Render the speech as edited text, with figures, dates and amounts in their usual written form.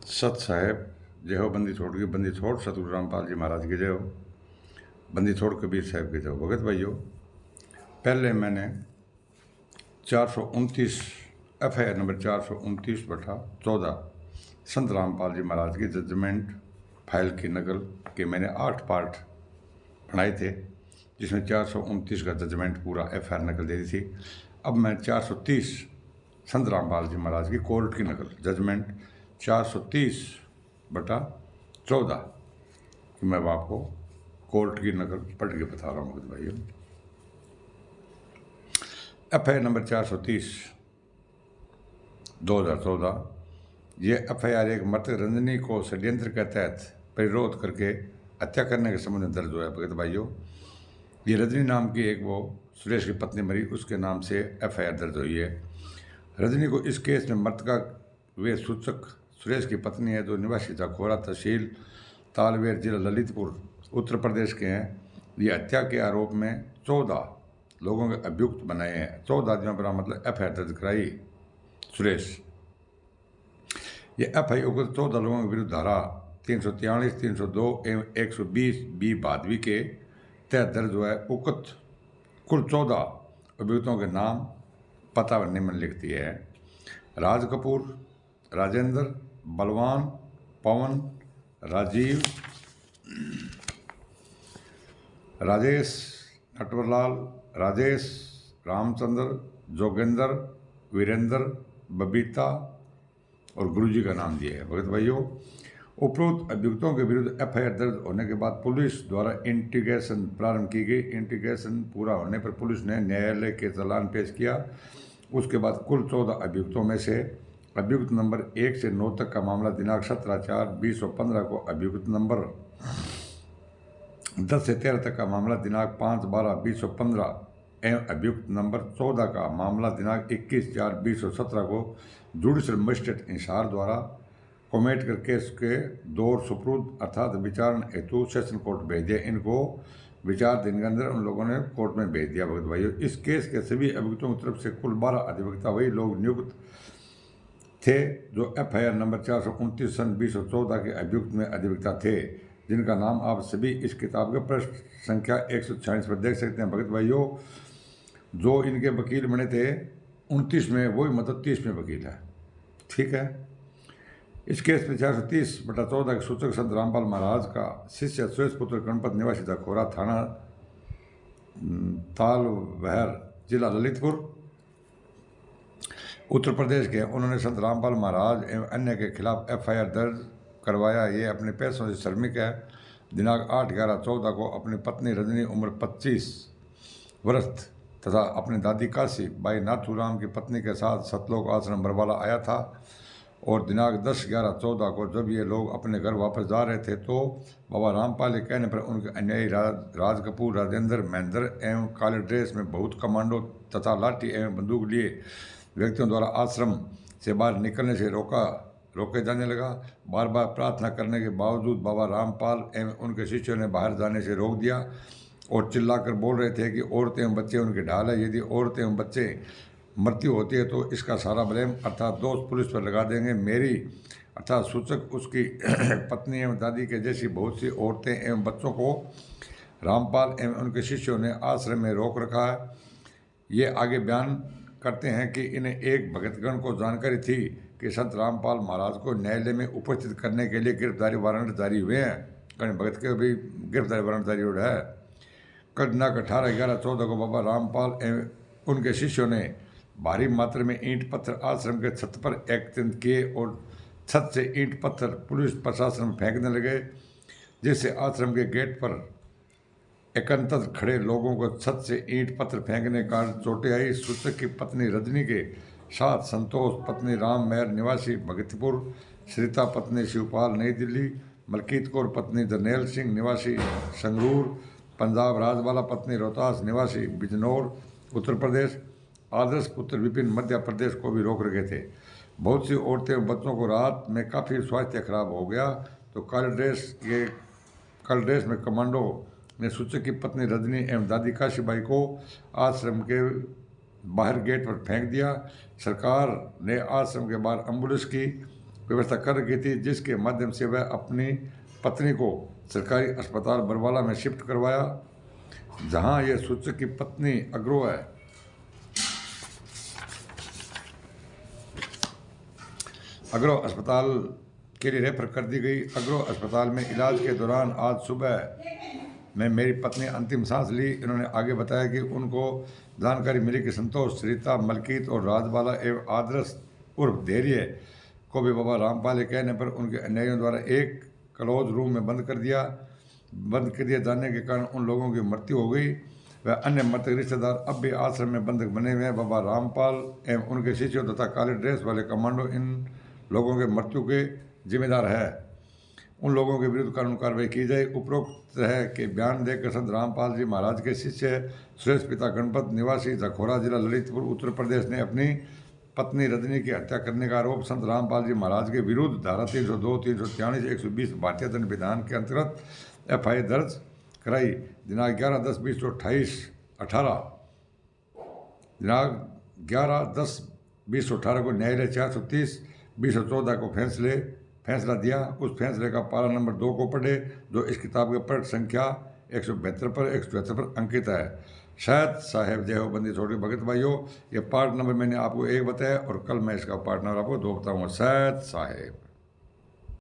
सत साहेब जय हो। बंदी छोड़ की बंदी छोड़ सतगुरु रामपाल जी महाराज की जय हो। बंदी छोड़ कबीर साहब की जय हो। भगत भाइयों, पहले मैंने 429 FIR नंबर 429/14 संत रामपाल जी महाराज की जजमेंट फाइल की नकल के मैंने 8 पार्ट बनाए थे, जिसमें 429 का जजमेंट पूरा FIR नकल दे दी थी। अब मैं 430 संत रामपाल जी महाराज की कोर्ट की नकल जजमेंट 430/14 कि मैं अब आपको कोर्ट की नकल पढ़ के बता रहा हूँ भगत भाइयों। FIR नंबर 430/2014 ये FIR एक मृतक रंजनी को षड्यंत्र के तहत प्रतिरोध करके हत्या करने के संबंध में दर्ज हुआ है। भगत भाइयों, ये रजनी नाम की एक वो सुरेश की पत्नी मरी, उसके नाम से FIR दर्ज हुई है। रजनी को इस केस में मृतका वे सूचक सुरेश की पत्नी है, जो निवासी जाखोरा तहसील तालवेर जिला ललितपुर उत्तर प्रदेश के हैं। ये हत्या के आरोप में 14 लोगों के अभियुक्त बनाए हैं। 14 आदमियों पर मतलब FIR दर्ज कराई सुरेश। ये FIR को 14 लोगों के विरुद्ध धारा 343, 302 एवं 120B भादवी के तहत दर्ज हुआ है। उक्त कुल 14 अभियुक्तों के नाम पता निम्नलिखित है: राज कपूर, राजेंद्र, बलवान, पवन, राजीव, राजेश, नटवरलाल, राजेश, रामचंद्र, जोगेंद्र, वीरेंद्र, बबीता और गुरुजी का नाम दिया है। भगत भाइयों, उपरोक्त अभियुक्तों के विरुद्ध FIR दर्ज होने के बाद पुलिस द्वारा इंटीग्रेशन प्रारंभ की गई। इंटीग्रेशन पूरा होने पर पुलिस ने न्यायालय के चालान पेश किया। उसके बाद कुल 14 अभियुक्तों में से अभियुक्त नंबर 1 से 9 तक का मामला दिनांक 17/4/2015 को, अभियुक्त नंबर 10 से 13 तक का मामला दिनांक 5/12/2015 एवं अभियुक्त नंबर 14 का मामला दिनांक 21/4/2017 को जुडिशल मजिस्ट्रेट हिसार द्वारा कमेट कर केस के दौर सुपुर्द अर्थात विचारण हेतु सेशन कोर्ट भेज दिया। इनको विचार दिन के अंदर उन लोगों ने कोर्ट में भेज दिया। भगत भाइयों, इस केस के सभी अभियुक्तों की तरफ से कुल 12 अधिवक्ता वही लोग नियुक्त थे जो FIR नंबर 429 सन 2014 के अभियुक्त में अधिवक्ता थे, जिनका नाम आप सभी इस किताब के पृष्ठ संख्या 146 पर देख सकते हैं। भगत भाइयों, जो इनके वकील बने थे 29 में, वही मतलब 30 में वकील है। ठीक है। इस केस में 430/14 के सूचक संत रामपाल महाराज का शिष्य सुरेश पुत्र गणपत निवासी जाखोरा थाना तालवहर जिला ललितपुर उत्तर प्रदेश के, उन्होंने संत रामपाल महाराज एवं अन्य के खिलाफ FIR दर्ज करवाया। ये अपने पैसों से श्रमिक है। दिनांक 8/11/14 को अपनी पत्नी रजनी उम्र 25 वर्ष तथा अपनी दादी काशी बाई नाथूराम की पत्नी के साथ सतलोक आश्रम बरवाला आया था। और दिनांक 10/11/14 को जब ये लोग अपने घर वापस जा रहे थे तो बाबा रामपाल के कहने पर उनके अनुयायी राज कपूर, राजेंद्र, महेंद्र एवं काले ड्रेस में बहुत कमांडो तथा लाठी एवं बंदूक लिए व्यक्तियों द्वारा आश्रम से बाहर निकलने से रोके जाने लगा। बार बार प्रार्थना करने के बावजूद बाबा रामपाल एवं उनके शिष्यों ने बाहर जाने से रोक दिया और चिल्लाकर बोल रहे थे कि औरतें एवं बच्चे उनके ढाल है। यदि औरतें एवं बच्चे मृत्यु होती है तो इसका सारा ब्लेम अर्थात दोष पुलिस पर लगा देंगे। मेरी अर्थात सूचक उसकी पत्नी एवं दादी के जैसी बहुत सी औरतें एवं बच्चों को रामपाल एवं उनके शिष्यों ने आश्रम में रोक रखा है। ये आगे बयान करते हैं कि इन्हें एक भगतगण को जानकारी थी कि संत रामपाल महाराज को न्यायालय में उपस्थित करने के लिए गिरफ्तारी वारंट जारी हुए हैं। कहीं भगत के भी गिरफ्तारी वारंट जारी हो रहा है। कल दिनांक 18/11/14 को बाबा रामपाल एवं उनके शिष्यों ने भारी मात्रा में ईंट पत्थर आश्रम के छत पर एकत्रित किए और छत से ईंट पत्थर पुलिस प्रशासन में फेंकने लगे, जिससे आश्रम के गेट पर एकत्रित खड़े लोगों को छत से ईंट पत्थर फेंकने का चोटें आई। सूचक की पत्नी रजनी के साथ संतोष पत्नी राम मेहर निवासी भगतपुर, श्रीता पत्नी शिवपाल नई दिल्ली, मलकीत कौर पत्नी जरनैल सिंह निवासी संगरूर पंजाब, राजवाला पत्नी रोहतास निवासी बिजनौर उत्तर प्रदेश, आदर्श पुत्र विपिन मध्य प्रदेश को भी रोक रखे थे। बहुत सी औरतें और बच्चों को रात में काफ़ी स्वास्थ्य खराब हो गया तो काले ड्रेस में कमांडो ने सूचक की पत्नी रजनी एवं दादी काशीबाई को आश्रम के बाहर गेट पर फेंक दिया। सरकार ने आश्रम के बाहर एम्बुलेंस की व्यवस्था कर रखी थी, जिसके माध्यम से वह अपनी पत्नी को सरकारी अस्पताल बरवाला में शिफ्ट करवाया, जहां यह सूचक की पत्नी अग्रो अस्पताल के लिए रेफर कर दी गई। अग्रो अस्पताल में इलाज के दौरान आज सुबह में मेरी पत्नी अंतिम सांस ली। इन्होंने आगे बताया कि उनको जानकारी मिली कि संतोष, रीता, मलकीत और राजबाला एवं आदर्श उर्फ धैर्य को भी बाबा रामपाल के कहने पर उनके अन्यायियों द्वारा एक क्लोज रूम में बंद कर दिए जाने के कारण उन लोगों की मृत्यु हो गई। वह अन्य मृतक रिश्तेदार अब भी आश्रम में बंधक बने हुए हैं। बाबा रामपाल एवं उनके शिष्यों तथा काले ड्रेस वाले कमांडो इन लोगों के मृत्यु के जिम्मेदार है। उन लोगों के विरुद्ध कानून कार्रवाई की जाए। उपरोक्त तरह के बयान देकर संत रामपाल जी महाराज के शिष्य सुरेश पिता गणपत निवासी जखोरा जिला ललितपुर उत्तर प्रदेश ने अपनी पत्नी रजनी की हत्या करने का आरोप संत रामपाल जी महाराज के विरुद्ध धारा 302, 343, 120 भारतीय दंड विधान के अंतर्गत FIR दर्ज कराई। दिनांक 11/10/2018 को न्यायालय 430/2014 को फैसला दिया। उस फैसले का पारा नंबर 2 को पढ़े, जो इस किताब के पृष्ठ संख्या 172 पर 174 पर अंकित है। शायद साहेब जय हो बंदी छोटे भगत भाइयों। ये पार्ट नंबर मैंने आपको 1 बताया और कल मैं इसका पार्ट नंबर आपको 2 बताऊंगा। शायद साहेब।